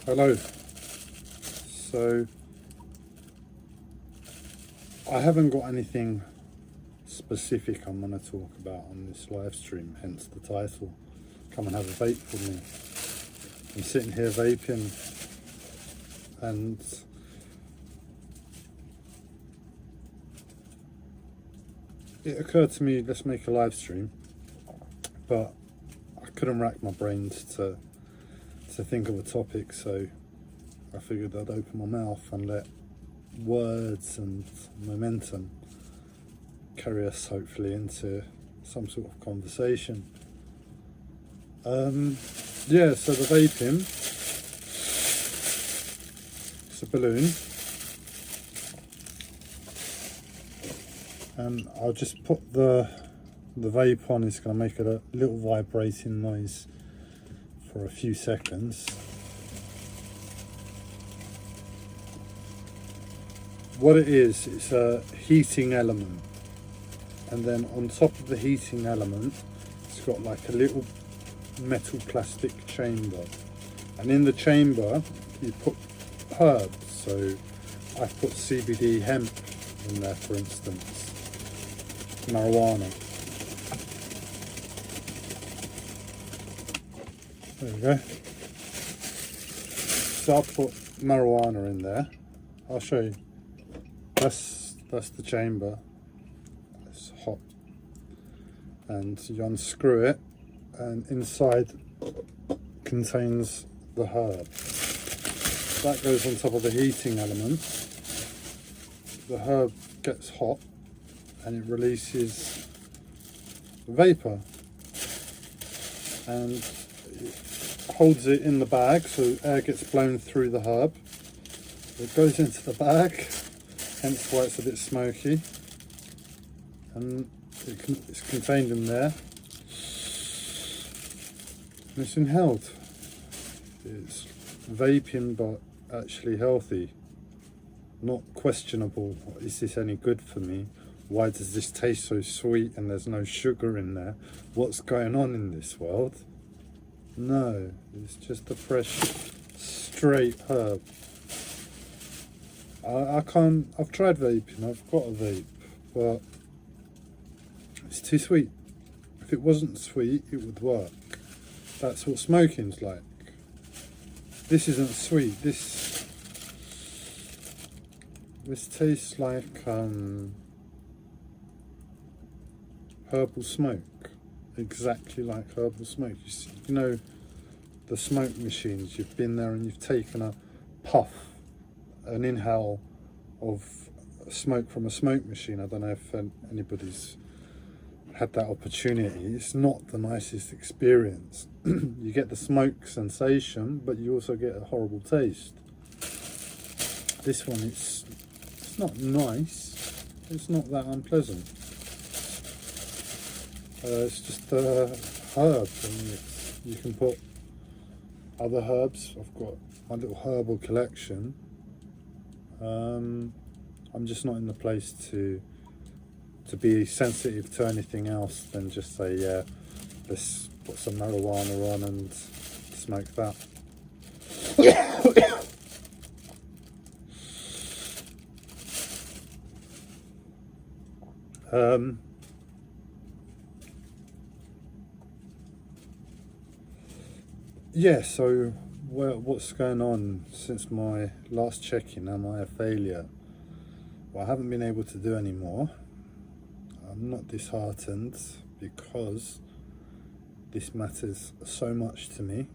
Hello. So I haven't got anything specific I'm going to talk about on this live stream, hence the title. Come and have a vape with me. I'm sitting here vaping, and it occurred to me, let's make a live stream, but I couldn't rack my brains to think of a topic, so I figured I'd open my mouth and let words and momentum carry us hopefully into some sort of conversation. Yeah, so the vaping, it's a balloon, and I'll just put the vape on. It's going to make a little vibrating noise for a few seconds. What it is, it's a heating element, and then on top of the heating element it's got like a little metal plastic chamber, and in the chamber you put herbs. So I've put CBD hemp in there, for instance, marijuana. There we go. So I'll put marijuana in there. I'll show you. That's the chamber. It's hot, and you unscrew it, and inside contains the herb. That goes on top of the heating element. The herb gets hot and it releases vapor, and it holds it in the bag so air gets blown through the herb. It goes into the bag, hence why it's a bit smoky, and it's contained in there, and it's inhaled. It's vaping, but actually healthy, not questionable. Is this any good for me? Why does this taste so sweet and there's no sugar in there? What's going on in this world? No, it's just a fresh, straight herb. I've tried vaping, I've got a vape, but it's too sweet. If it wasn't sweet, it would work. That's what smoking's like. This isn't sweet. This tastes like herbal smoke. Exactly like herbal smoke. You know the smoke machines, you've been there and you've taken a puff, an inhale of smoke from a smoke machine. I don't know if anybody's had that opportunity. It's not the nicest experience. You get the smoke sensation, but you also get a horrible taste. This one, it's not nice. It's not that unpleasant. It's just a herb, and you can put other herbs. I've got my little herbal collection. I'm just not in the place to be sensitive to anything else than just say, yeah, let's put some marijuana on and smoke that. Yeah, so what's going on since my last check-in? Am I a failure? Well, I haven't been able to do any more. I'm not disheartened, because this matters so much to me,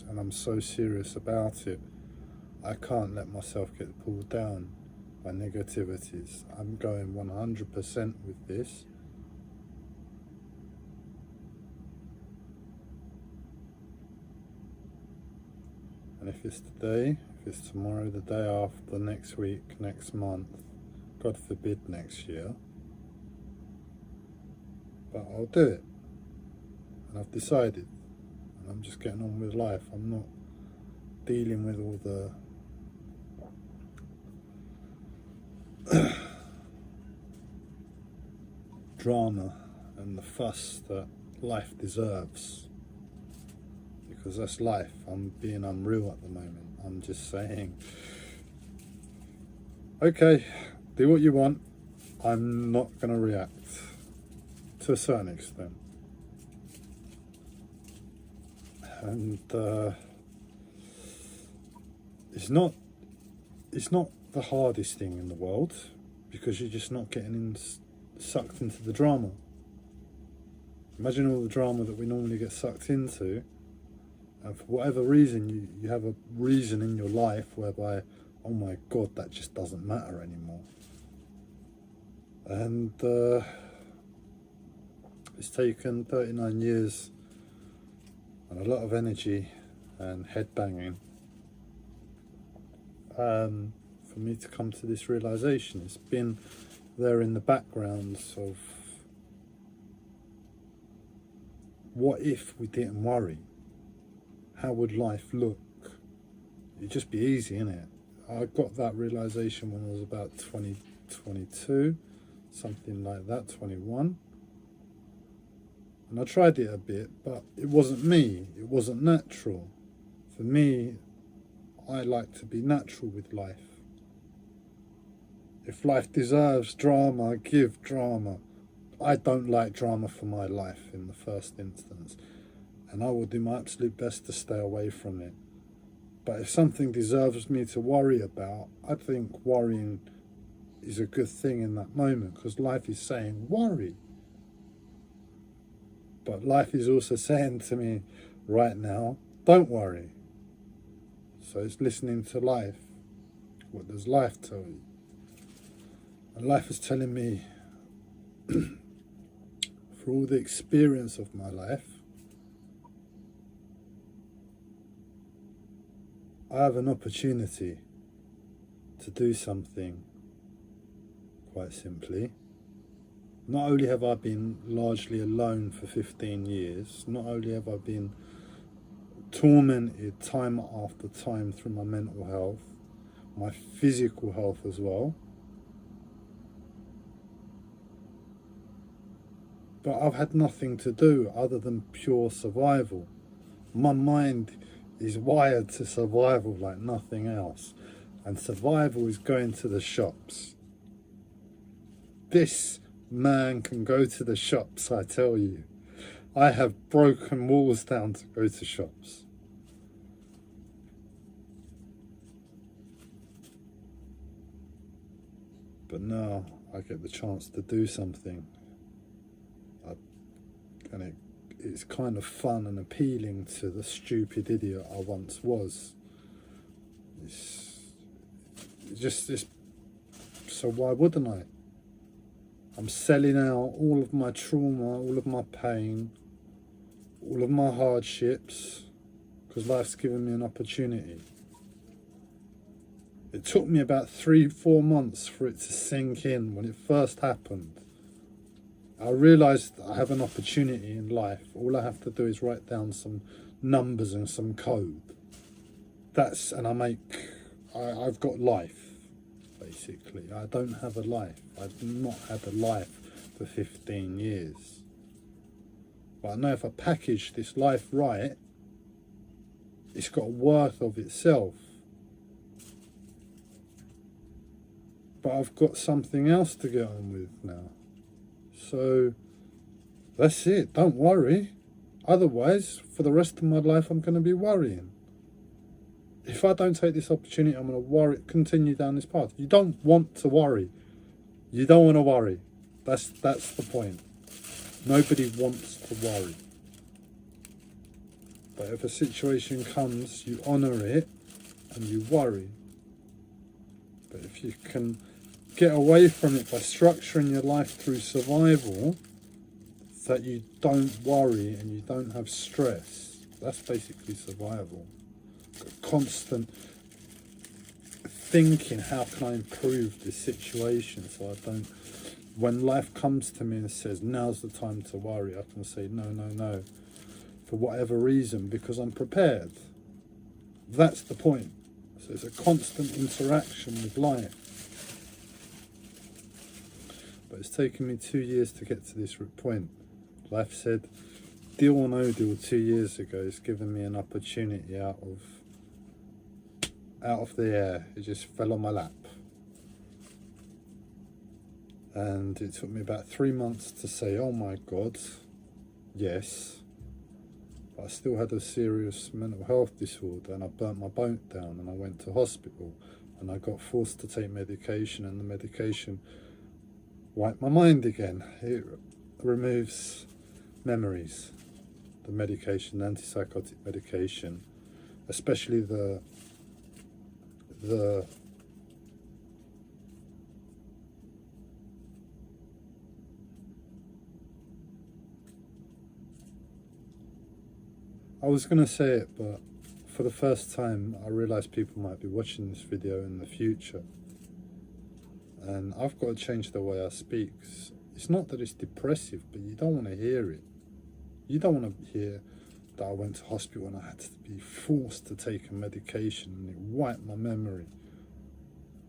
and I'm so serious about it. I can't let myself get pulled down by negativities. I'm going 100% with this. And if it's today, if it's tomorrow, the day after, next week, next month, God forbid next year, but I'll do it. And I've decided, and I'm just getting on with life. I'm not dealing with all the drama and the fuss that life deserves, because that's life. I'm being unreal at the moment. I'm just saying, okay, do what you want. I'm not going to react to a certain extent. And it's not the hardest thing in the world, because you're just not getting sucked into the drama. Imagine all the drama that we normally get sucked into, and for whatever reason you have a reason in your life whereby, oh my God, that just doesn't matter anymore. And it's taken 39 years and a lot of energy and head banging for me to come to this realization. It's been there in the background of, what if we didn't worry? How would life look? It'd just be easy, innit? I got that realization when I was about 22, something like that, 21. And I tried it a bit, but it wasn't me. It wasn't natural. For me, I like to be natural with life. If life deserves drama, give drama. I don't like drama for my life in the first instance, and I will do my absolute best to stay away from it. But if something deserves me to worry about, I think worrying is a good thing in that moment, because life is saying worry. But life is also saying to me right now, don't worry. So it's listening to life. What does life tell you? And life is telling me, for all the experience of my life, I have an opportunity to do something, quite simply. Not only have I been largely alone for 15 years, not only have I been tormented time after time through my mental health, my physical health as well, but I've had nothing to do other than pure survival. My mind is wired to survival like nothing else, and survival is going to the shops. This man can go to the shops, I tell you. I have broken walls down to go to shops. But now I get the chance to do something. And it's kind of fun and appealing to the stupid idiot I once was. So why wouldn't I? I'm selling out all of my trauma, all of my pain, all of my hardships, because life's given me an opportunity. It took me about 3-4 months for it to sink in when it first happened. I realised I have an opportunity in life. All I have to do is write down some numbers and some code. I've got life, basically. I don't have a life. I've not had a life for 15 years. But I know if I package this life right, it's got a worth of itself. But I've got something else to get on with now. So that's it, don't worry. Otherwise, for the rest of my life, I'm going to be worrying. If I don't take this opportunity, I'm going to continue down this path. You don't want to worry. You don't want to worry. That's the point. Nobody wants to worry. But if a situation comes, you honour it and you worry. But if you can get away from it by structuring your life through survival, so that you don't worry and you don't have stress, that's basically survival. Constant thinking, how can I improve this situation so I don't, when life comes to me and says now's the time to worry, I can say no, for whatever reason, because I'm prepared. That's the point. So it's a constant interaction with life. But it's taken me 2 years to get to this point. Life said, Deal or No Deal 2 years ago has given me an opportunity out of the air. It just fell on my lap. And it took me about 3 months to say, oh my God, yes. But I still had a serious mental health disorder, and I burnt my boat down, and I went to hospital, and I got forced to take medication, and the medication wiped my mind again. It removes memories, the medication, the antipsychotic medication, especially the I was going to say it, but for the first time I realised people might be watching this video in the future, and I've got to change the way I speak. It's not that it's depressive, but you don't want to hear it. You don't want to hear that I went to hospital and I had to be forced to take a medication and it wiped my memory.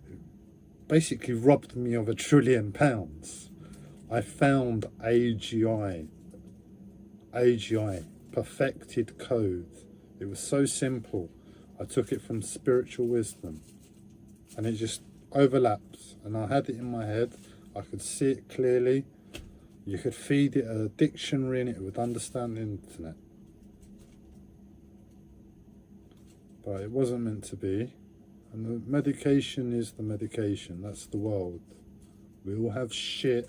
It basically robbed me of £1 trillion. I found AGI, perfected code. It was so simple. I took it from spiritual wisdom, and it just overlaps, and I had it in my head. I could see it clearly. You could feed it a dictionary and it would understand the internet. But it wasn't meant to be. And the medication is the medication. That's the world. We all have shit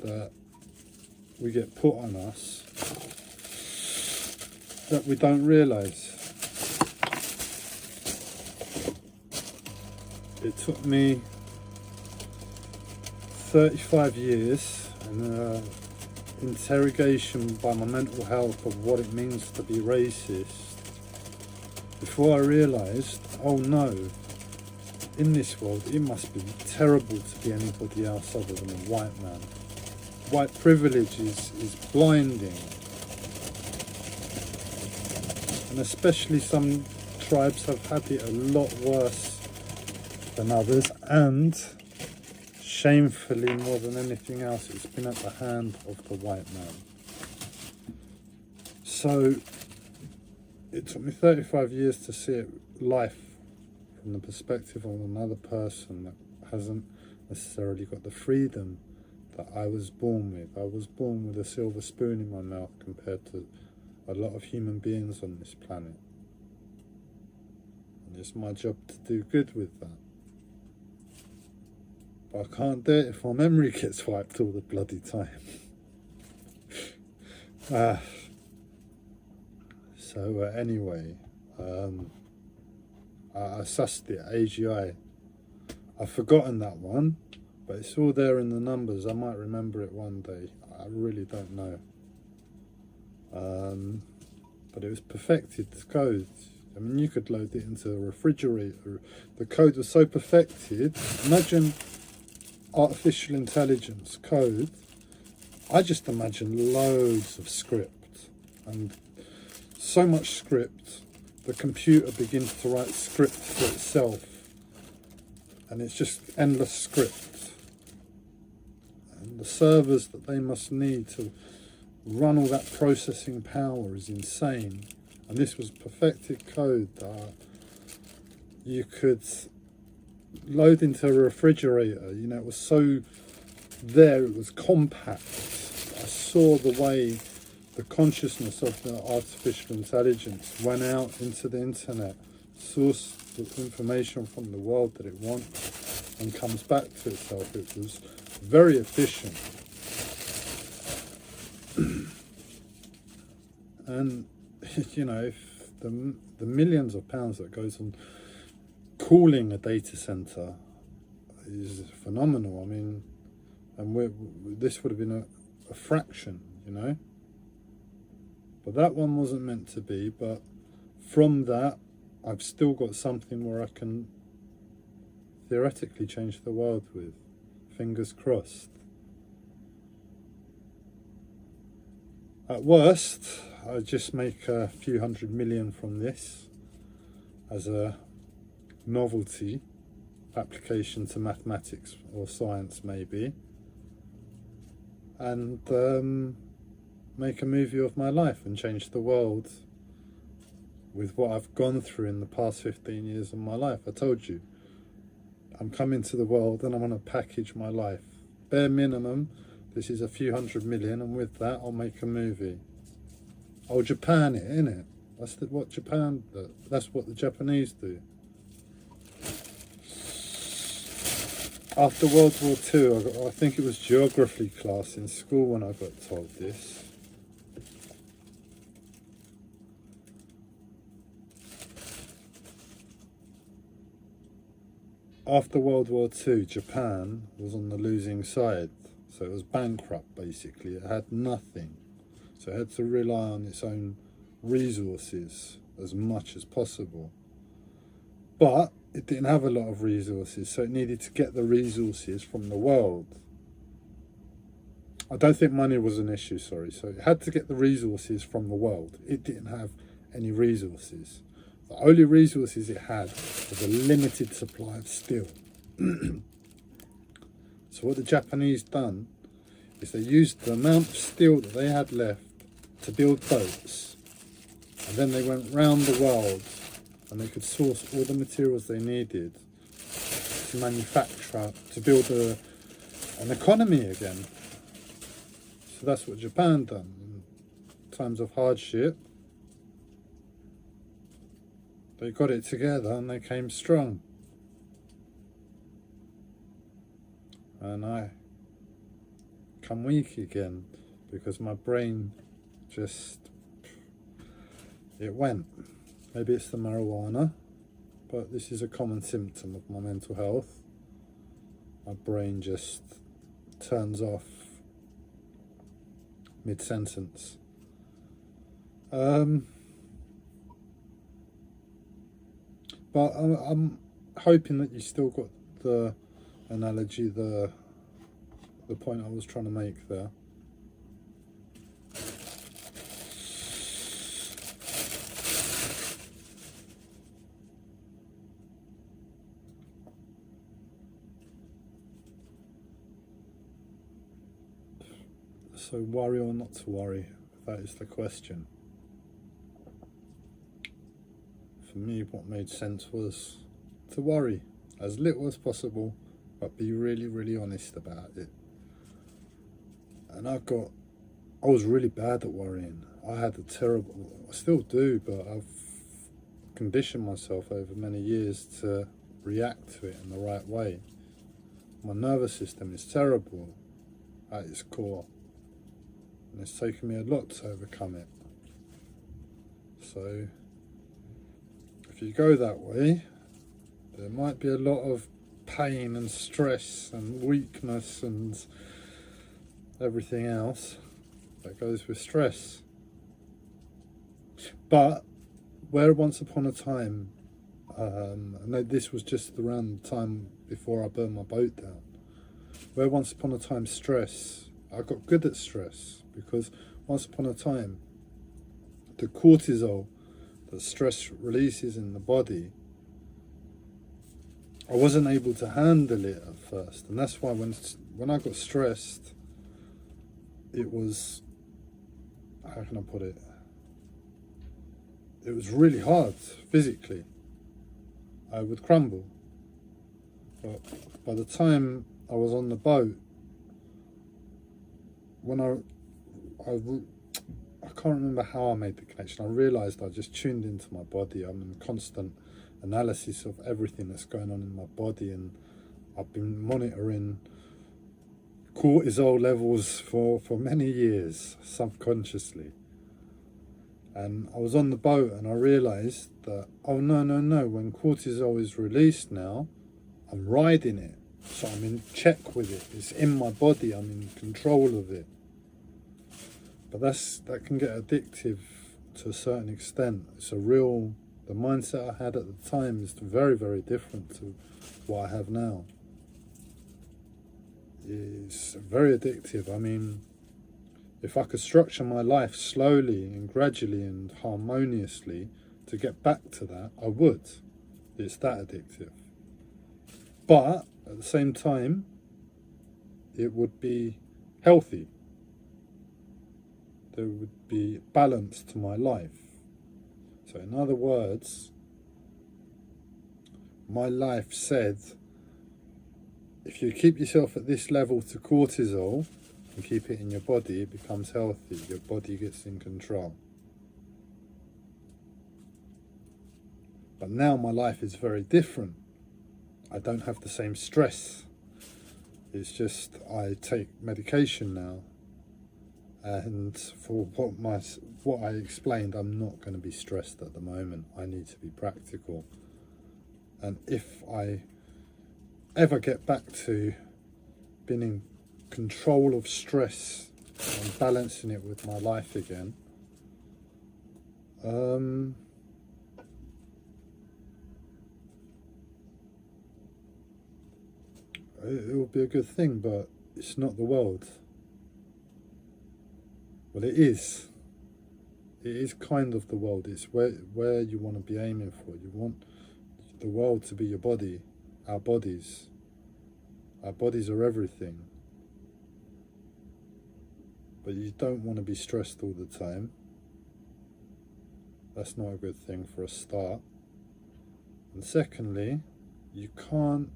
that we get put on us that we don't realise. It took me 35 years and interrogation by my mental health of what it means to be racist before I realised, oh no, in this world it must be terrible to be anybody else other than a white man. White privilege is blinding. And especially some tribes have had it a lot worse than others, and shamefully more than anything else, it's been at the hand of the white man. So it took me 35 years to see life from the perspective of another person that hasn't necessarily got the freedom that I was born with. I was born with a silver spoon in my mouth compared to a lot of human beings on this planet. And it's my job to do good with that. But I can't do it if my memory gets wiped all the bloody time. Anyway, I sussed it, AGI. I've forgotten that one, but it's all there in the numbers. I might remember it one day. I really don't know. But it was perfected code. I mean, you could load it into a refrigerator. The code was so perfected. Imagine artificial intelligence code. I just imagine loads of script, and so much script the computer begins to write script for itself, and it's just endless script, and the servers that they must need to run all that processing power is insane. And this was perfected code that you could load into a refrigerator. You know, it was so there, it was compact. I saw the way the consciousness of the artificial intelligence went out into the internet, sourced the information from the world that it wants, and comes back to itself. It was very efficient. And you know, if the millions of pounds that goes on cooling a data center is phenomenal. I mean, and this would have been a fraction, you know. But that one wasn't meant to be. But from that, I've still got something where I can theoretically change the world with. Fingers crossed. At worst, I just make a few $100 million from this as a novelty application to mathematics or science maybe, and make a movie of my life and change the world with what I've gone through in the past 15 years of my life. I told you, I'm coming to the world and I'm going to package my life. Bare minimum, this is a few hundred million, and with that I'll make a movie. I'll Japan it, innit? That's what Japan does. That's what the Japanese do. After World War II, I think it was geography class in school when I got told this. After World War II, Japan was on the losing side. So it was bankrupt, basically. It had nothing. So it had to rely on its own resources as much as possible. But it didn't have a lot of resources, so it needed to get the resources from the world. I don't think money was an issue, sorry. So it had to get the resources from the world. It didn't have any resources. The only resources it had was a limited supply of steel. So what the Japanese done is they used the amount of steel that they had left to build boats. And then they went round the world and they could source all the materials they needed to manufacture, to build an economy again. So that's what Japan done. In times of hardship, they got it together and they came strong. And I come weak again because my brain just, it went. Maybe it's the marijuana, but this is a common symptom of my mental health. My brain just turns off mid-sentence. But I'm hoping that you still got the analogy, the point I was trying to make there. So worry or not to worry, that is the question. For me, what made sense was to worry as little as possible, but be really, really honest about it. And I was really bad at worrying. I had a terrible, I still do, but I've conditioned myself over many years to react to it in the right way. My nervous system is terrible at its core, and it's taken me a lot to overcome it. So if you go that way, there might be a lot of pain and stress and weakness and everything else that goes with stress. But where once upon a time, and this was just around the time before I burned my boat down, where once upon a time I got good at stress, because once upon a time the cortisol that stress releases in the body, I wasn't able to handle it at first, and that's why when I got stressed, it was, how can I put it? It was really hard physically. I would crumble. But by the time I was on the boat, when I can't remember how I made the connection. I realised I just tuned into my body. I'm in constant analysis of everything that's going on in my body, and I've been monitoring cortisol levels for many years, subconsciously. And I was on the boat and I realised that, oh no, when cortisol is released now, I'm riding it. So I'm in check with it. It's in my body, I'm in control of it. But that can get addictive to a certain extent. The mindset I had at the time is very, very different to what I have now. It's very addictive. I mean, if I could structure my life slowly and gradually and harmoniously to get back to that, I would. It's that addictive. But at the same time, it would be healthy. there would be balance to my life. So in other words, my life said, if you keep yourself at this level to cortisol and keep it in your body, it becomes healthy, your body gets in control. But now my life is very different. I don't have the same stress. It's just I take medication now, and for what I explained, I'm not going to be stressed at the moment. I need to be practical. And if I ever get back to being in control of stress and balancing it with my life again, it will be a good thing, but it's not the world. Well, it is. It is kind of the world. It's where you want to be aiming for. You want the world to be your body, our bodies. Our bodies are everything. But you don't want to be stressed all the time. That's not a good thing for a start. And secondly, you can't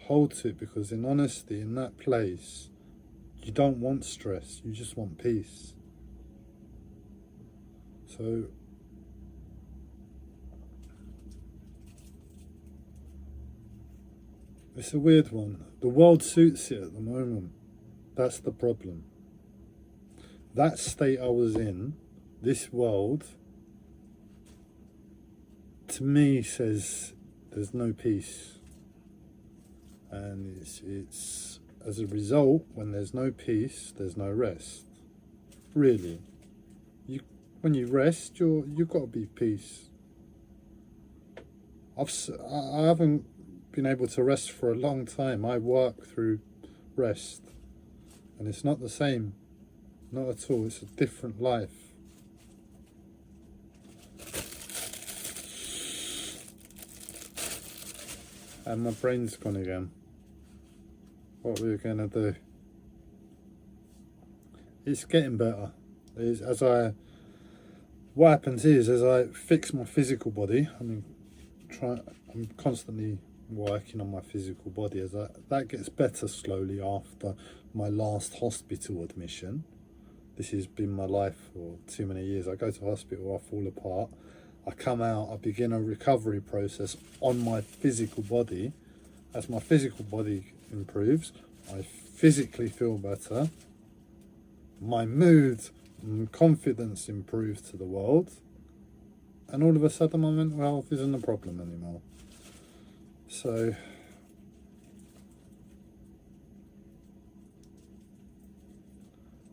hold to it, because in honesty, in that place, you don't want stress, you just want peace. So it's a weird one. The world suits it at the moment. That's the problem. That state I was in, this world, to me says there's no peace. And it's as a result, when there's no peace, there's no rest. Really, when you rest, you've got to be peace. I haven't been able to rest for a long time. I work through rest, and it's not the same, not at all. It's a different life. And my brain's gone again. What we're gonna do? It's getting better. What happens is, as I fix my physical body, I'm constantly working on my physical body. As that gets better slowly after my last hospital admission. This has been my life for too many years. I go to hospital, I fall apart, I come out, I begin a recovery process on my physical body. As my physical body improves, I physically feel better, my mood and confidence improves to the world, and all of a sudden my mental health isn't a problem anymore. So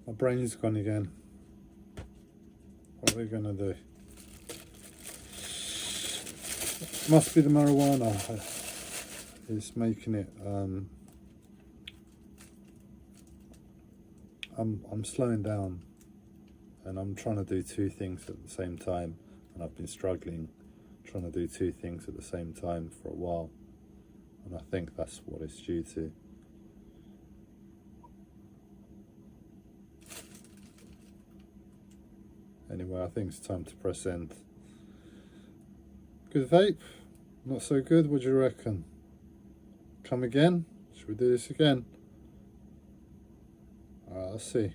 my brain's gone again. What are we gonna do? Must be the marijuana. It's making it. I'm slowing down, and I'm trying to do two things at the same time, and I've been struggling trying to do two things at the same time for a while, and I think that's what it's due to. Anyway, I think it's time to press end. Good vape? Not so good? What do you reckon? Come again? Should we do this again? Alright, let's see.